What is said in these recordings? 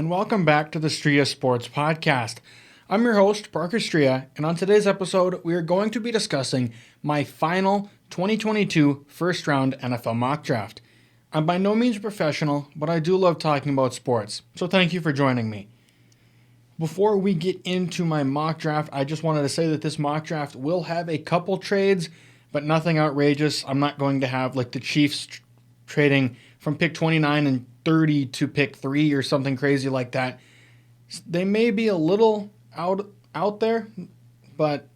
and welcome back to the Striha Sports Podcast. I'm your host, Parker Striha, and on today's episode, we are going to be discussing my final 2022 first round NFL mock draft. I'm by no means a professional, but I do love talking about sports, so thank you for joining me. Before we get into my mock draft, I just wanted to say that this mock draft will have a couple trades, but nothing outrageous. I'm not going to have like the Chiefs trading from pick 29 and 30 to pick 3 or something crazy like that. They may be a little out there, but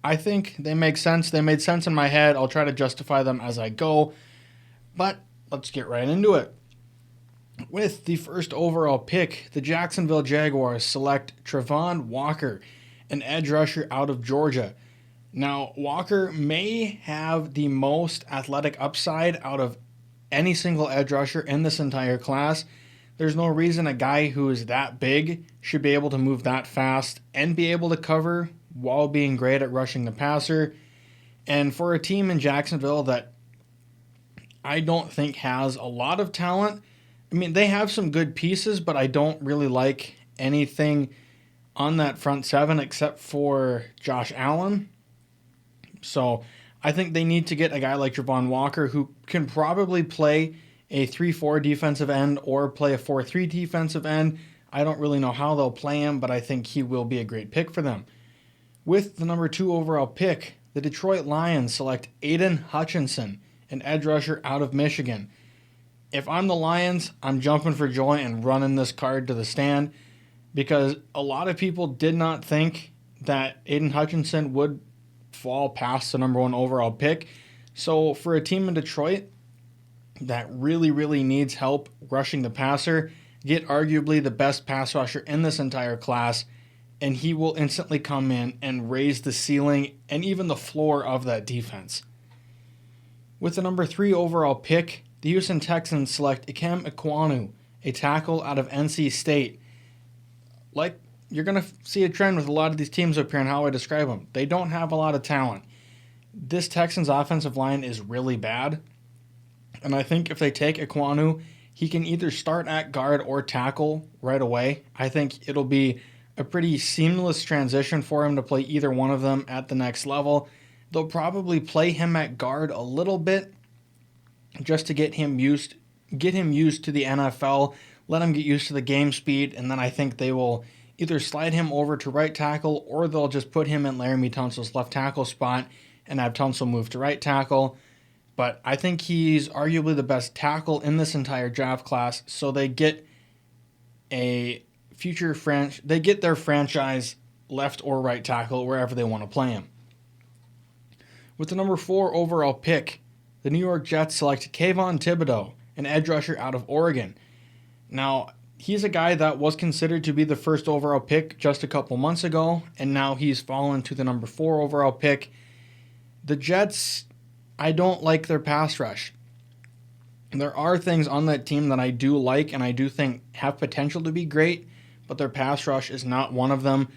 I think they make sense. They made sense in my head. I'll try to justify them as I go, but let's get right into it. With the first overall pick, the Jacksonville Jaguars select Travon Walker, an edge rusher out of Georgia. Now, Walker may have the most athletic upside out of any single edge rusher in this entire class. There's no reason a guy who is that big should be able to move that fast and be able to cover while being great at rushing the passer. And for a team in Jacksonville that I don't think has a lot of talent, I mean, they have some good pieces, but I don't really like anything on that front seven except for Josh Allen. So I think they need to get a guy like Travon Walker who can probably play a 3-4 defensive end or play a 4-3 defensive end. I don't really know how they'll play him, but I think he will be a great pick for them. With the number 2 overall pick, the Detroit Lions select Aiden Hutchinson, an edge rusher out of Michigan. If I'm the Lions, I'm jumping for joy and running this card to the stand because a lot of people did not think that Aiden Hutchinson would fall past the number 1 overall pick. So for a team in Detroit that really needs help rushing the passer, get arguably the best pass rusher in this entire class, and he will instantly come in and raise the ceiling and even the floor of that defense. With the number 3 overall pick, the Houston Texans select Ikem Ekwonu, a tackle out of NC State. Like, you're going to see a trend with a lot of these teams up here and how I describe them. They don't have a lot of talent. This Texans offensive line is really bad. And I think if they take Ekwonu, he can either start at guard or tackle right away. I think it'll be a pretty seamless transition for him to play either one of them at the next level. They'll probably play him at guard a little bit just to get him used to the NFL, let him get used to the game speed, and then I think they will either slide him over to right tackle or they'll just put him in Laramie Tunsil's left tackle spot and have Tunsil move to right tackle. But I think he's arguably the best tackle in this entire draft class, so they get their franchise left or right tackle wherever they want to play him. With the number 4 overall pick, the New York Jets select Kayvon Thibodeau, an edge rusher out of Oregon. Now, he's a guy that was considered to be the first overall pick just a couple months ago, and now he's fallen to the number 4 overall pick. The Jets, I don't like their pass rush. There are things on that team that I do like and I do think have potential to be great, but their pass rush is not one of them,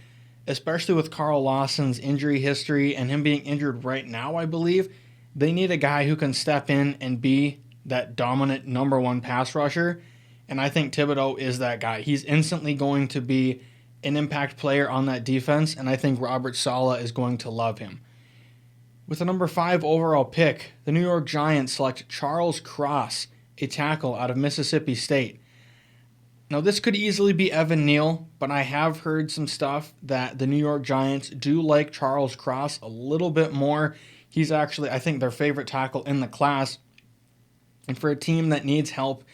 especially with Carl Lawson's injury history and him being injured right now, I believe. They need a guy who can step in and be that dominant number 1 pass rusher, and I think Thibodeau is that guy. He's instantly going to be an impact player on that defense, and I think Robert Saleh is going to love him. With the number 5 overall pick, the New York Giants select Charles Cross, a tackle out of Mississippi State. Now, this could easily be Evan Neal, but I have heard some stuff that the New York Giants do like Charles Cross a little bit more. He's actually, I think, their favorite tackle in the class. And for a team that needs help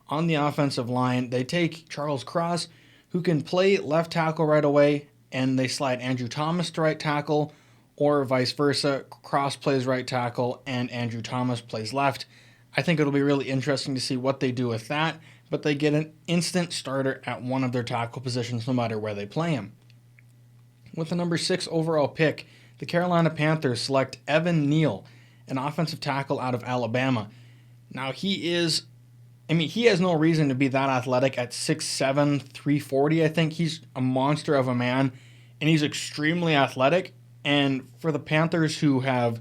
on the offensive line, they take Charles Cross, who can play left tackle right away, and they slide Andrew Thomas to right tackle, or vice versa. Cross plays right tackle, and Andrew Thomas plays left. I think it'll be really interesting to see what they do with that, but they get an instant starter at one of their tackle positions no matter where they play him. With the number 6 overall pick, the Carolina Panthers select Evan Neal, an offensive tackle out of Alabama. Now, he has no reason to be that athletic at 6'7", 340. I think he's a monster of a man, and he's extremely athletic. And for the Panthers, who have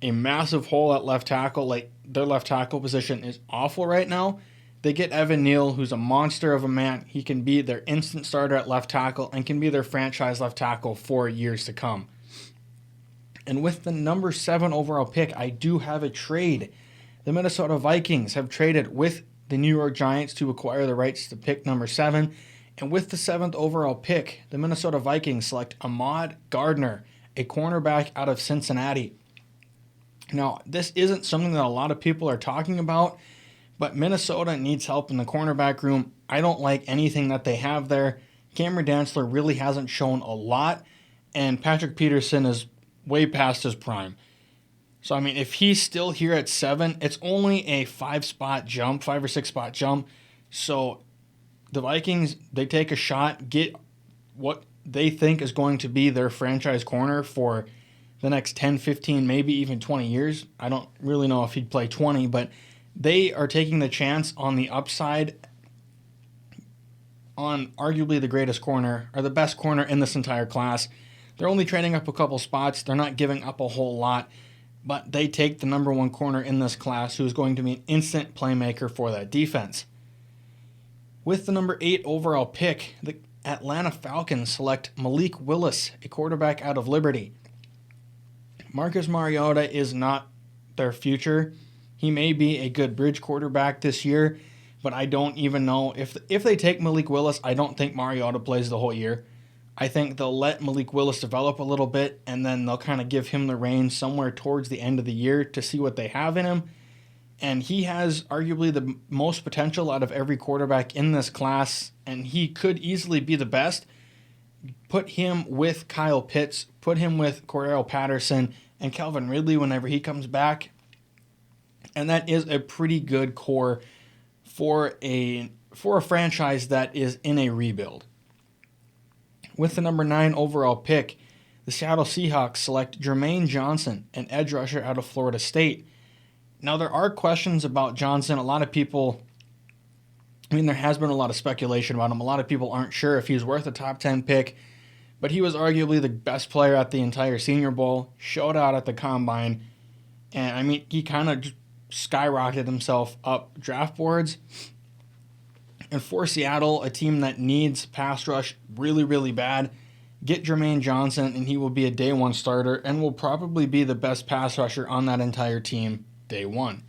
a massive hole at left tackle, like their left tackle position is awful right now, They get Evan Neal, who's a monster of a man. He can be their instant starter at left tackle and can be their franchise left tackle for years to come. And with the number 7 overall pick, I do have a trade. The Minnesota Vikings have traded with the New York Giants to acquire the rights to pick number 7. And with the 7th overall pick, the Minnesota Vikings select Ahmad Gardner, a cornerback out of Cincinnati. Now, this isn't something that a lot of people are talking about, but Minnesota needs help in the cornerback room. I don't like anything that they have there. Cameron Dantzler really hasn't shown a lot, and Patrick Peterson is way past his prime. So, I mean, if he's still here at 7, it's only a 5 or 6 spot jump. So, the Vikings, they take a shot, get what they think is going to be their franchise corner for the next 10, 15, maybe even 20 years. I don't really know if he'd play 20, but they are taking the chance on the upside on arguably the greatest corner, or the best corner in this entire class. They're only trading up a couple spots. They're not giving up a whole lot, but they take the number 1 corner in this class who's going to be an instant playmaker for that defense. With the number 8 overall pick, the Atlanta Falcons select Malik Willis, a quarterback out of Liberty. Marcus Mariota is not their future. He may be a good bridge quarterback this year, but I don't even know. If they take Malik Willis, I don't think Mariota plays the whole year. I think they'll let Malik Willis develop a little bit, and then they'll kind of give him the reins somewhere towards the end of the year to see what they have in him. And he has arguably the most potential out of every quarterback in this class, and he could easily be the best. Put him with Kyle Pitts, put him with Cordell Patterson, and Calvin Ridley whenever he comes back. And that is a pretty good core for a franchise that is in a rebuild. With the number 9 overall pick, the Seattle Seahawks select Jermaine Johnson, an edge rusher out of Florida State. Now, there are questions about Johnson. A lot of people, there has been a lot of speculation about him. A lot of people aren't sure if he's worth a top 10 pick, but he was arguably the best player at the entire Senior Bowl, showed out at the Combine, and he kind of just skyrocketed himself up draft boards. And for Seattle, a team that needs pass rush really, really bad, get Jermaine Johnson, and he will be a day 1 starter and will probably be the best pass rusher on that entire team day 1.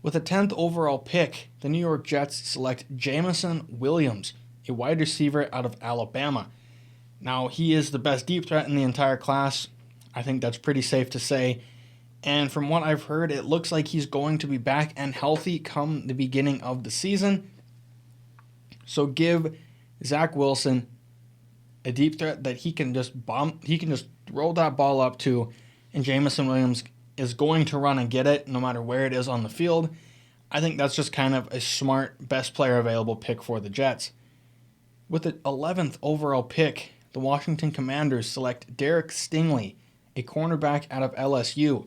With the 10th overall pick, the New York Jets select Jamison Williams, a wide receiver out of Alabama. Now, he is the best deep threat in the entire class. I think that's pretty safe to say. And from what I've heard, it looks like he's going to be back and healthy come the beginning of the season. So give Zach Wilson a deep threat that he can just roll that ball up to, and Jamison Williams is going to run and get it no matter where it is on the field. I think that's just kind of a smart, best player available pick for the Jets. With the 11th overall pick, the Washington Commanders select Derek Stingley, a cornerback out of LSU.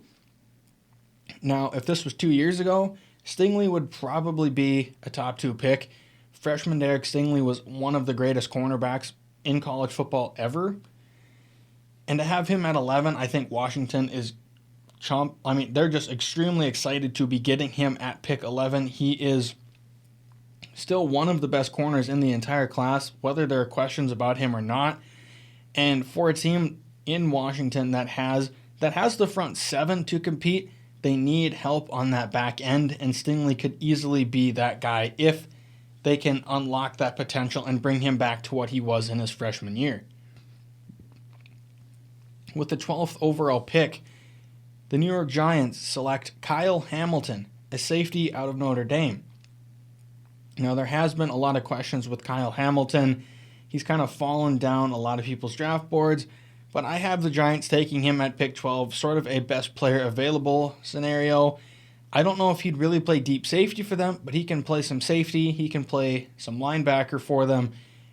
Now, if this was 2 years ago, Stingley would probably be a top 2 pick. Freshman Derek Stingley was one of the greatest cornerbacks in college football ever. And to have him at 11, I think Washington is they're just extremely excited to be getting him at pick 11. He is still one of the best corners in the entire class, whether there are questions about him or not. And for a team in Washington that has the front 7 to compete, they need help on that back end, and Stingley could easily be that guy if they can unlock that potential and bring him back to what he was in his freshman year. With the 12th overall pick, the New York Giants select Kyle Hamilton, a safety out of Notre Dame. Now, there has been a lot of questions with Kyle Hamilton. He's kind of fallen down a lot of people's draft boards, but I have the Giants taking him at pick 12, sort of a best player available scenario. I don't know if he'd really play deep safety for them, but he can play some safety, he can play some linebacker for them,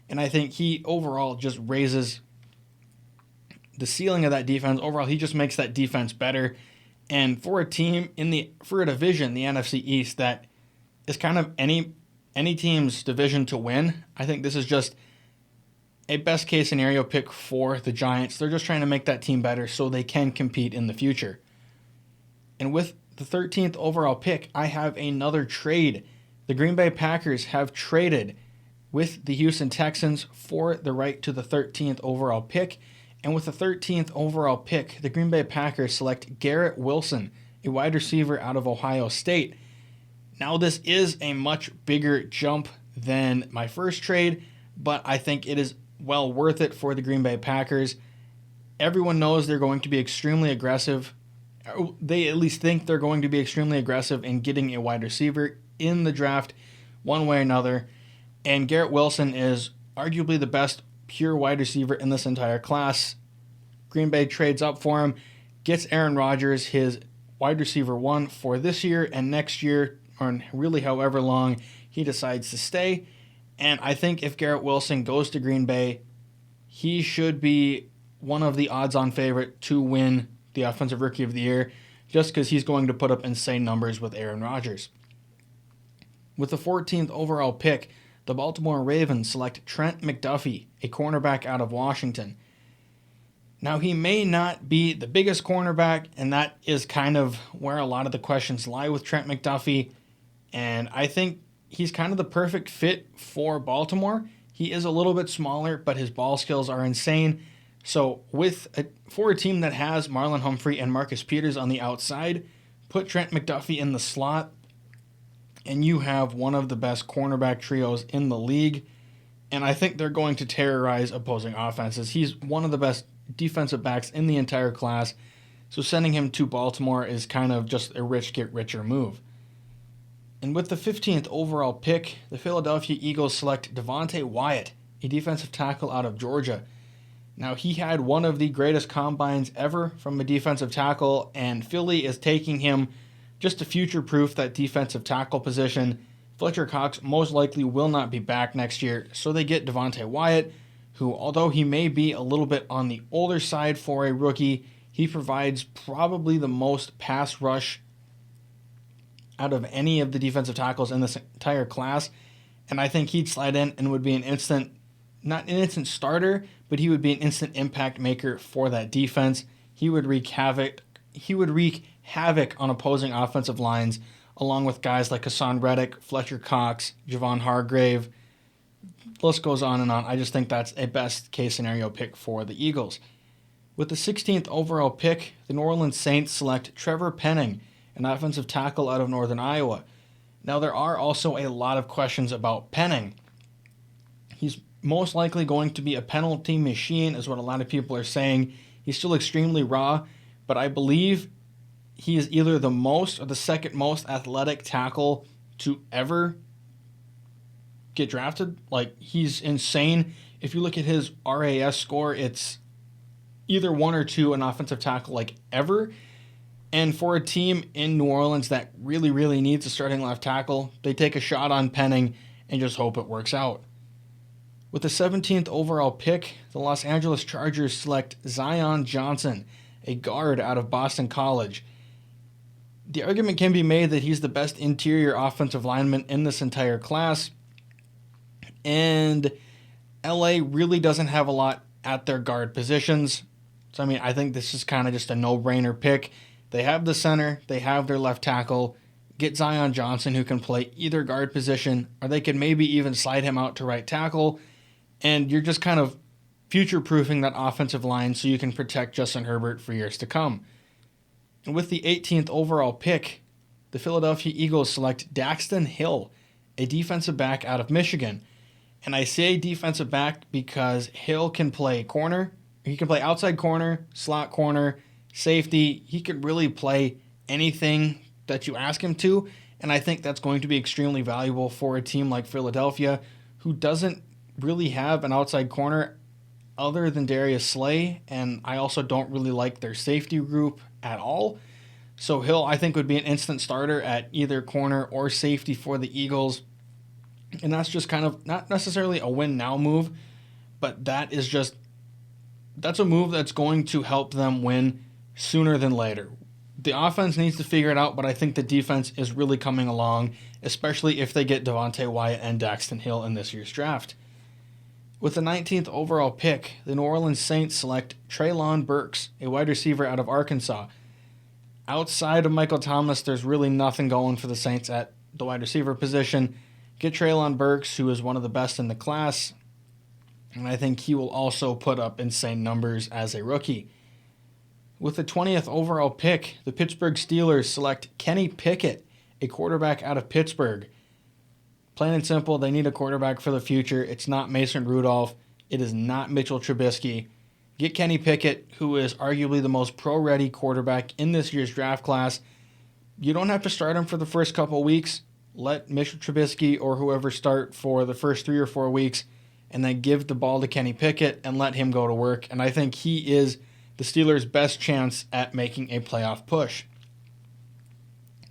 and I think he overall just raises the ceiling of that defense. Overall, he just makes that defense better. And for a team for a division, the NFC East, that is kind of any team's division to win, I think this is just a best case scenario pick for the Giants. They're just trying to make that team better so they can compete in the future. And with the 13th overall pick, I have another trade. The Green Bay Packers have traded with the Houston Texans for the right to the 13th overall pick. And with the 13th overall pick, the Green Bay Packers select Garrett Wilson, a wide receiver out of Ohio State. Now, this is a much bigger jump than my first trade, but I think it is well worth it for the Green Bay Packers. Everyone knows they're going to be extremely aggressive. They at least think they're going to be extremely aggressive in getting a wide receiver in the draft one way or another. And Garrett Wilson is arguably the best pure wide receiver in this entire class. Green Bay trades up for him, gets Aaron Rodgers, his wide receiver one for this year and next year, or really however long he decides to stay. And I think if Garrett Wilson goes to Green Bay, he should be one of the odds-on favorite to win the Offensive Rookie of the Year, just because he's going to put up insane numbers with Aaron Rodgers. With the 14th overall pick, the Baltimore Ravens select Trent McDuffie, a cornerback out of Washington. Now, he may not be the biggest cornerback, and that is kind of where a lot of the questions lie with Trent McDuffie. And I think he's kind of the perfect fit for Baltimore. He is a little bit smaller, but his ball skills are insane. So for a team that has Marlon Humphrey and Marcus Peters on the outside, put Trent McDuffie in the slot, and you have one of the best cornerback trios in the league. And I think they're going to terrorize opposing offenses. He's one of the best defensive backs in the entire class. So sending him to Baltimore is kind of just a rich get richer move. And with the 15th overall pick, the Philadelphia Eagles select Devontae Wyatt, a defensive tackle out of Georgia. Now, he had one of the greatest combines ever from a defensive tackle, and Philly is taking him just to future-proof that defensive tackle position. Fletcher Cox most likely will not be back next year, so they get Devontae Wyatt, who, although he may be a little bit on the older side for a rookie, he provides probably the most pass rush out of any of the defensive tackles in this entire class. And I think he'd slide in and would be not an instant starter, but he would be an instant impact maker for that defense. He would wreak havoc on opposing offensive lines, along with guys like Hassan Reddick, Fletcher Cox, Javon Hargrave. The list goes on and on. I just think that's a best case scenario pick for the Eagles. With the 16th overall pick, the New Orleans Saints select Trevor Penning, an offensive tackle out of Northern Iowa. Now, there are also a lot of questions about Penning. He's most likely going to be a penalty machine, is what a lot of people are saying. He's still extremely raw, but I believe he is either the most or the second most athletic tackle to ever get drafted. Like, he's insane. If you look at his RAS score, it's either one or two an offensive tackle like ever. And for a team in New Orleans that really, really needs a starting left tackle, they take a shot on Penning and just hope it works out. With the 17th overall pick, the Los Angeles Chargers select Zion Johnson, a guard out of Boston College. The argument can be made that he's the best interior offensive lineman in this entire class, and LA really doesn't have a lot at their guard positions. So, I think this is kind of just a no-brainer pick. They have the center, they have their left tackle. Get Zion Johnson, who can play either guard position, or they could maybe even slide him out to right tackle, and you're just kind of future-proofing that offensive line so you can protect Justin Herbert for years to come. And with the 18th overall pick, the Philadelphia Eagles select Daxton Hill, a defensive back out of Michigan. And I say defensive back because Hill can play corner. He can play outside corner, slot corner, safety. He could really play anything that you ask him to. And I think that's going to be extremely valuable for a team like Philadelphia, who doesn't really have an outside corner other than Darius Slay. And I also don't really like their safety group at all. So Hill, I think, would be an instant starter at either corner or safety for the Eagles. And that's just kind of not necessarily a win now move, but that's a move that's going to help them win sooner than later. The offense needs to figure it out, but I think the defense is really coming along, especially if they get Devontae Wyatt and Daxton Hill in this year's draft. With the 19th overall pick, the New Orleans Saints select Treylon Burks, a wide receiver out of Arkansas. Outside of Michael Thomas, there's really nothing going for the Saints at the wide receiver position. Get Treylon Burks, who is one of the best in the class, and I think he will also put up insane numbers as a rookie. With the 20th overall pick, the Pittsburgh Steelers select Kenny Pickett, a quarterback out of Pittsburgh. Plain and simple, they need a quarterback for the future. It's not Mason Rudolph. It is not Mitchell Trubisky. Get Kenny Pickett, who is arguably the most pro-ready quarterback in this year's draft class. You don't have to start him for the first couple weeks. Let Mitchell Trubisky or whoever start for the first 3 or 4 weeks, and then give the ball to Kenny Pickett and let him go to work. And I think he is the Steelers' best chance at making a playoff push.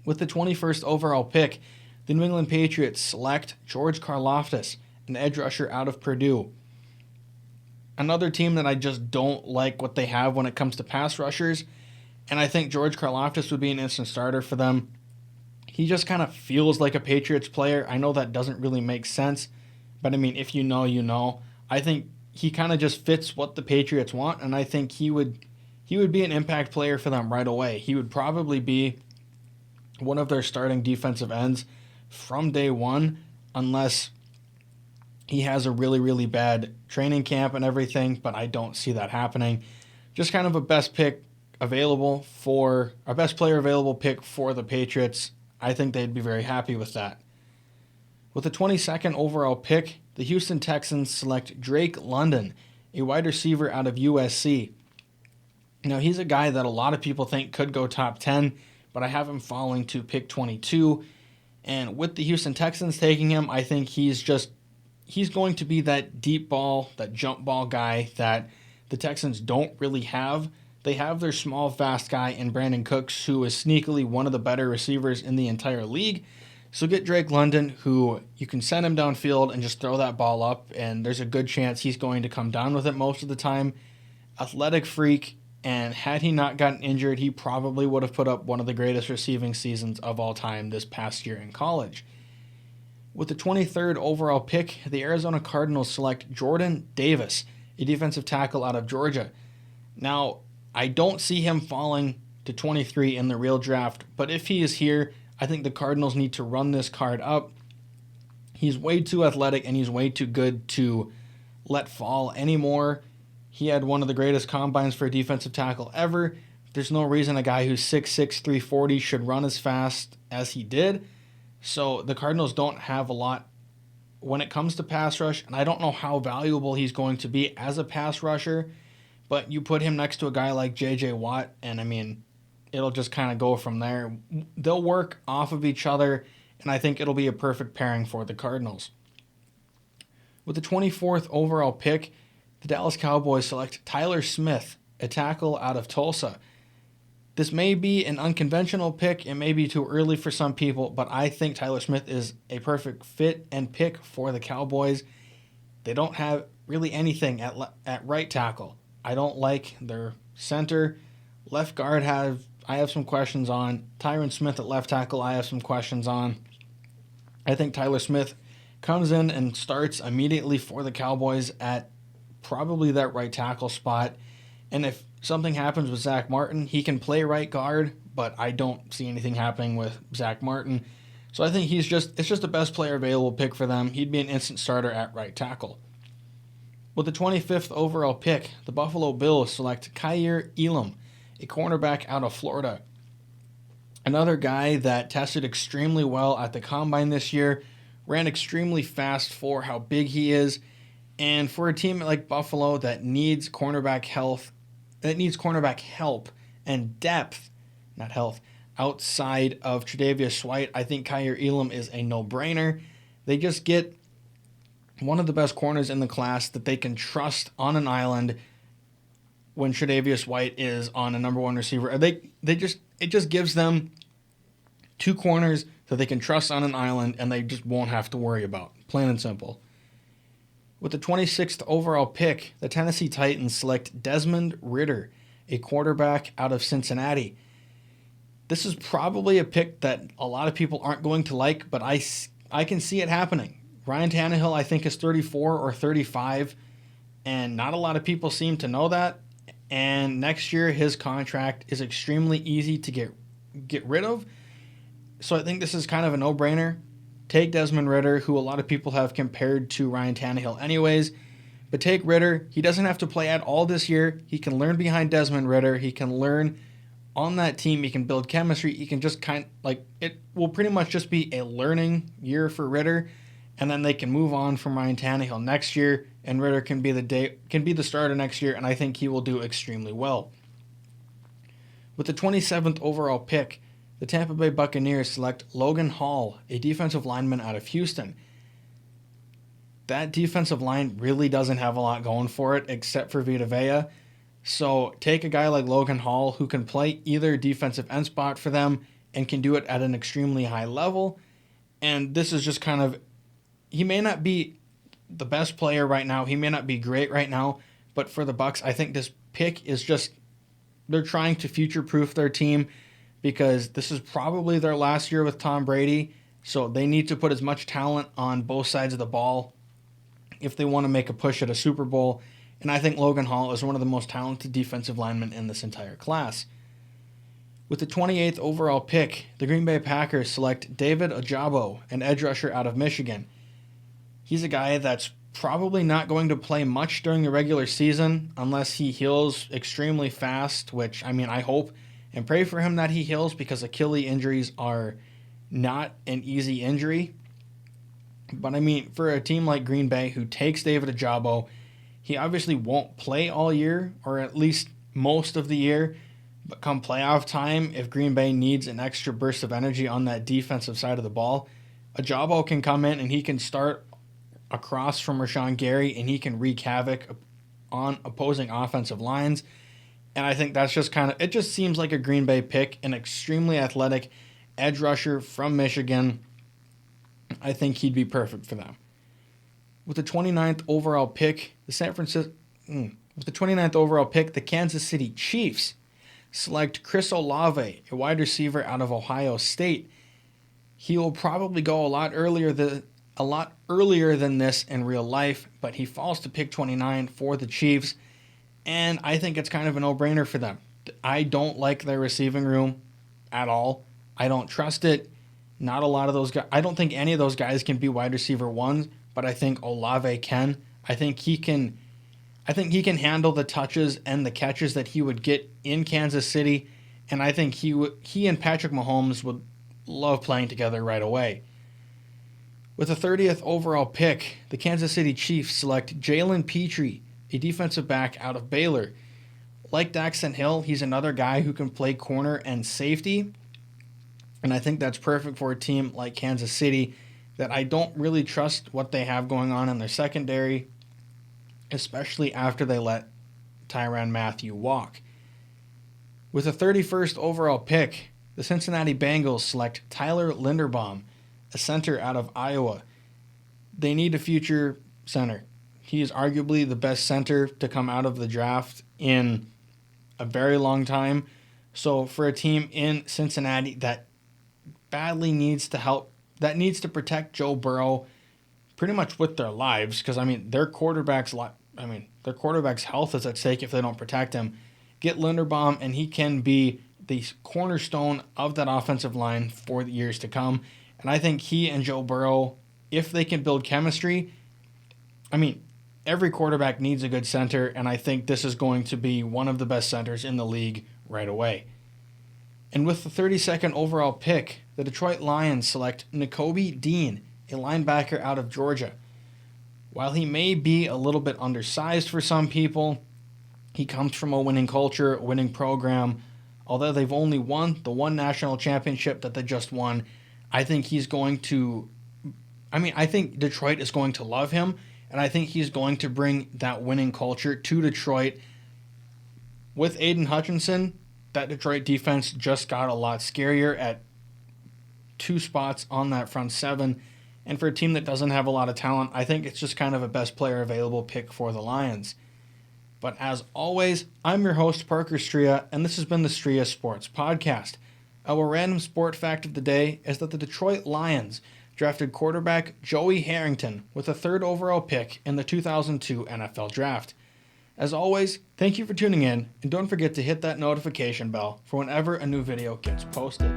With the 21st overall pick, the New England Patriots select George Karlaftis, an edge rusher out of Purdue. Another team that I just don't like what they have when it comes to pass rushers, and I think George Karlaftis would be an instant starter for them. He just kind of feels like a Patriots player. I know that doesn't really make sense, but I mean, if you know, you know. I think he kind of just fits what the Patriots want, and I think he would be an impact player for them right away. He would probably be one of their starting defensive ends from day one, unless he has a really, really bad training camp and everything, but I don't see that happening. Just kind of a best player available pick for the Patriots. I think they'd be very happy with that. With the 22nd overall pick, the Houston Texans select Drake London, a wide receiver out of USC. Now, he's a guy that a lot of people think could go top 10, but I have him falling to pick 22. And with the Houston Texans taking him, I think he's going to be that deep ball, that jump ball guy that the Texans don't really have. They have their small, fast guy in Brandon Cooks, who is sneakily one of the better receivers in the entire league. So get Drake London, who you can send him downfield and just throw that ball up, and there's a good chance he's going to come down with it most of the time. Athletic freak, and had he not gotten injured, he probably would have put up one of the greatest receiving seasons of all time this past year in college. With the 23rd overall pick, the Arizona Cardinals select Jordan Davis, a defensive tackle out of Georgia. Now, I don't see him falling to 23 in the real draft, but if he is here, I think the Cardinals need to run this card up. He's way too athletic and he's way too good to let fall anymore. He had one of the greatest combines for a defensive tackle ever. There's no reason a guy who's 6'6", 340 should run as fast as he did. So the Cardinals don't have a lot when it comes to pass rush, and I don't know how valuable he's going to be as a pass rusher, but you put him next to a guy like J.J. Watt, and I mean, it'll just kind of go from there. They'll work off of each other, and I think it'll be a perfect pairing for the Cardinals. With the 24th overall pick, the Dallas Cowboys select Tyler Smith, a tackle out of Tulsa. This may be an unconventional pick. It may be too early for some people, but I think Tyler Smith is a perfect fit and pick for the Cowboys. They don't have really anything at right tackle. I don't like their center. Left guard I have some questions on. Tyron Smith at left tackle, I have some questions on. I think Tyler Smith comes in and starts immediately for the Cowboys at probably that right tackle spot. And if something happens with Zach Martin, he can play right guard, but I don't see anything happening with Zach Martin. So I think it's just the best player available pick for them. He'd be an instant starter at right tackle. With the 25th overall pick, the Buffalo Bills select Kaiir Elam, a cornerback out of Florida. Another guy that tested extremely well at the Combine this year, ran extremely fast for how big he is, and for a team like Buffalo that needs cornerback help and depth, not health, outside of Tre'Davious White, I think Kaiir Elam is a no-brainer. They just get one of the best corners in the class that they can trust on an island when Tre'Davious White is on a number one receiver. It just gives them two corners that they can trust on an island and they just won't have to worry about. Plain and simple. With the 26th overall pick, the Tennessee Titans select Desmond Ridder, a quarterback out of Cincinnati. This is probably a pick that a lot of people aren't going to like, but I can see it happening. Ryan Tannehill, I think, is 34 or 35, and not a lot of people seem to know that. And next year, his contract is extremely easy to get rid of. So I think this is kind of a no-brainer. Take Desmond Ridder, who a lot of people have compared to Ryan Tannehill anyways. But take Ridder. He doesn't have to play at all this year. He can learn behind Desmond Ridder. He can learn on that team. He can build chemistry. He can just it will pretty much just be a learning year for Ridder. And then they can move on from Ryan Tannehill next year, and Ridder can be the starter next year, and I think he will do extremely well. With the 27th overall pick, the Tampa Bay Buccaneers select Logan Hall, a defensive lineman out of Houston. That defensive line really doesn't have a lot going for it except for Vita Vea. So take a guy like Logan Hall who can play either defensive end spot for them and can do it at an extremely high level. And this is just kind of, he may not be the best player right now. He may not be great right now. But for the Bucs, I think this pick is just, they're trying to future-proof their team because this is probably their last year with Tom Brady. So they need to put as much talent on both sides of the ball if they want to make a push at a Super Bowl. And I think Logan Hall is one of the most talented defensive linemen in this entire class. With the 28th overall pick, the Green Bay Packers select David Ojabo, an edge rusher out of Michigan. He's a guy that's probably not going to play much during the regular season unless he heals extremely fast, which, I hope and pray for him that he heals because Achilles injuries are not an easy injury. But for a team like Green Bay who takes David Ojabo, he obviously won't play all year, or at least most of the year. But come playoff time, if Green Bay needs an extra burst of energy on that defensive side of the ball, Ojabo can come in and he can start across from Rashawn Gary and he can wreak havoc on opposing offensive lines. And I think that's just it just seems like a Green Bay pick, an extremely athletic edge rusher from Michigan. I think he'd be perfect for them. With the 29th overall pick, the Kansas City Chiefs select Chris Olave, a wide receiver out of Ohio State. He will probably go a lot earlier than this in real life, but he falls to pick 29 for the Chiefs, and I think it's kind of a no-brainer for them. I don't like their receiving room at all. I don't trust it. Not a lot of those guys. I don't think any of those guys can be wide receiver ones, but I think Olave can. I think he can handle the touches and the catches that he would get in Kansas City, and I think he and Patrick Mahomes would love playing together right away. With the 30th overall pick, the Kansas City Chiefs select Jalen Petrie, a defensive back out of Baylor. Like Daxton Hill, he's another guy who can play corner and safety, and I think that's perfect for a team like Kansas City that I don't really trust what they have going on in their secondary, especially after they let Tyrann Mathieu walk. With the 31st overall pick, the Cincinnati Bengals select Tyler Linderbaum, a center out of Iowa. They need a future center. He is arguably the best center to come out of the draft in a very long time. So for a team in Cincinnati that badly needs to protect Joe Burrow pretty much with their lives, because their quarterback's health is at stake if they don't protect him. Get Linderbaum, and he can be the cornerstone of that offensive line for the years to come. And I think he and Joe Burrow, if they can build chemistry, every quarterback needs a good center, and I think this is going to be one of the best centers in the league right away. And with the 32nd overall pick, the Detroit Lions select Nakobe Dean, a linebacker out of Georgia. While he may be a little bit undersized for some people, he comes from a winning culture, a winning program. Although they've only won the one national championship that they just won, I think I think Detroit is going to love him, and I think he's going to bring that winning culture to Detroit. With Aiden Hutchinson, that Detroit defense just got a lot scarier at two spots on that front seven. And for a team that doesn't have a lot of talent, I think it's just kind of a best player available pick for the Lions. But as always, I'm your host, Parker Striha, and this has been the Striha Sports Podcast. Our random sport fact of the day is that the Detroit Lions drafted quarterback Joey Harrington with a 3rd overall pick in the 2002 NFL Draft. As always, thank you for tuning in, and don't forget to hit that notification bell for whenever a new video gets posted.